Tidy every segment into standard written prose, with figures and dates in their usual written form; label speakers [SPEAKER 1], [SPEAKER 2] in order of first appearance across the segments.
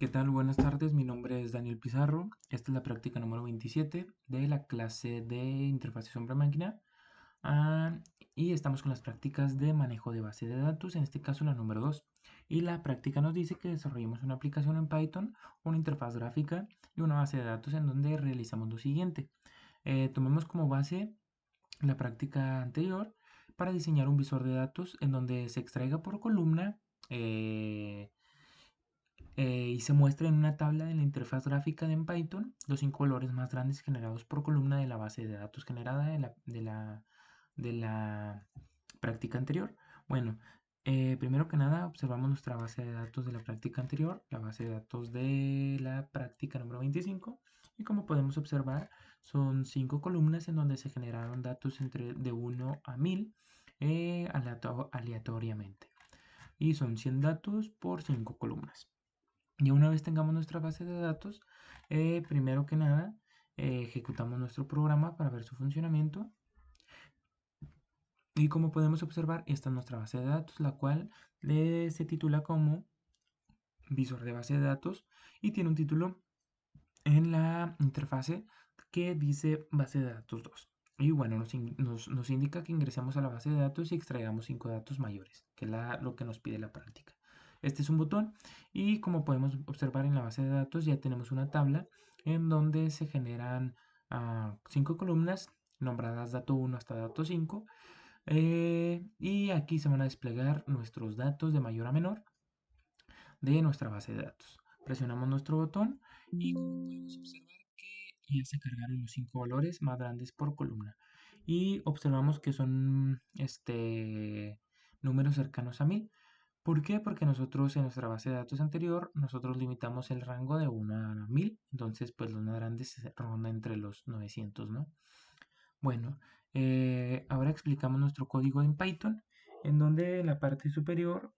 [SPEAKER 1] ¿Qué tal? Buenas tardes, mi nombre es Daniel Pizarro. Esta es la práctica número 27 de la clase de interfaces hombre-máquina. Ah, y estamos con las prácticas de manejo de base de datos, en este caso la número 2. Y la práctica nos dice que desarrollemos una aplicación en Python, una interfaz gráfica y una base de datos en donde realizamos lo siguiente. Tomemos como base la práctica anterior para diseñar un visor de datos en donde se extraiga por columna. eh, y se muestra en una tabla en la interfaz gráfica de en Python los 5 valores más grandes generados por columna de la base de datos generada de la práctica anterior. Bueno, primero que nada observamos nuestra base de datos de la práctica anterior, la base de datos de la práctica número 25, y como podemos observar son 5 columnas en donde se generaron datos de 1 a 1000 aleatoriamente, y son 100 datos por 5 columnas. Y una vez tengamos nuestra base de datos, primero que nada, ejecutamos nuestro programa para ver su funcionamiento. Y como podemos observar, esta es nuestra base de datos, la cual se titula como visor de base de datos y tiene un título en la interfase que dice base de datos 2. Y bueno, nos indica que ingresemos a la base de datos y extraigamos 5 datos mayores, que es lo que nos pide la práctica. Este es un botón y como podemos observar en la base de datos ya tenemos una tabla en donde se generan 5 columnas nombradas dato 1 hasta dato 5, y aquí se van a desplegar nuestros datos de mayor a menor de nuestra base de datos. Presionamos nuestro botón y como podemos observar que ya se cargaron los 5 valores más grandes por columna. Y observamos que son números cercanos a 1000. ¿Por qué? Porque nosotros en nuestra base de datos anterior, nosotros limitamos el rango de 1 a 1000. Entonces, pues los más grandes se rondan entre los 900, ¿no? Bueno, ahora explicamos nuestro código en Python, en donde en la parte superior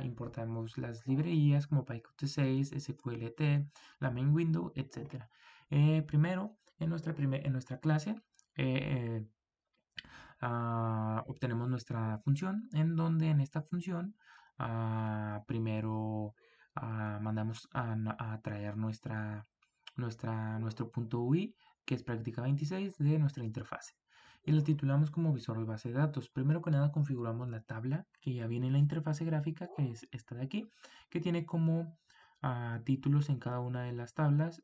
[SPEAKER 1] importamos las librerías como PyQt6, SQLT, la main window, etc. Primero, en nuestra clase, eh, obtenemos nuestra función, en donde en esta función primero mandamos a traer nuestro punto UI, que es práctica 26 de nuestra interfase. Y la titulamos como visor de base de datos. Primero que nada configuramos la tabla que ya viene en la interfase gráfica, que es esta de aquí, que tiene como títulos en cada una de las tablas,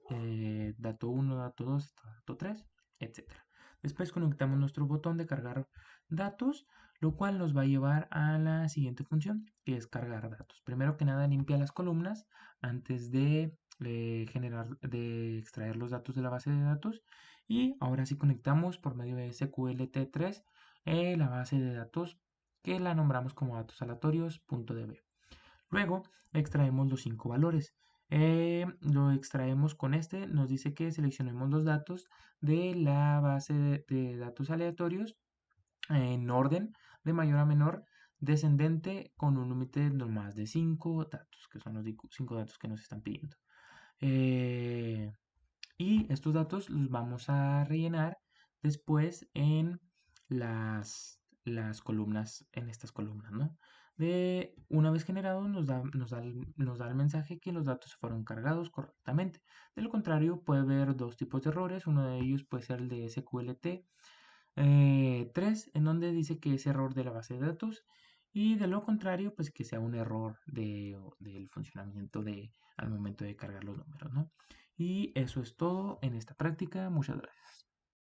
[SPEAKER 1] dato 1, dato 2, dato 3, etcétera. Después conectamos nuestro botón de cargar datos, lo cual nos va a llevar a la siguiente función, que es cargar datos. Primero que nada limpia las columnas antes de extraer los datos de la base de datos, y ahora sí conectamos por medio de SQLT3 la base de datos, que la nombramos como datos aleatorios.db. Luego extraemos los 5 valores. Lo extraemos con nos dice que seleccionemos los datos de la base de datos aleatorios en orden de mayor a menor descendente, con un límite no más de 5 datos, que son los 5 datos que nos están pidiendo. Y estos datos los vamos a rellenar después en las columnas, en estas columnas, ¿no? Una vez generado, nos da el mensaje que los datos fueron cargados correctamente. De lo contrario, puede haber dos tipos de errores. Uno de ellos puede ser el de SQLT 3, en donde dice que es error de la base de datos. Y de lo contrario, pues que sea un error del funcionamiento al momento de cargar los números, ¿no? Y eso es todo en esta práctica. Muchas gracias.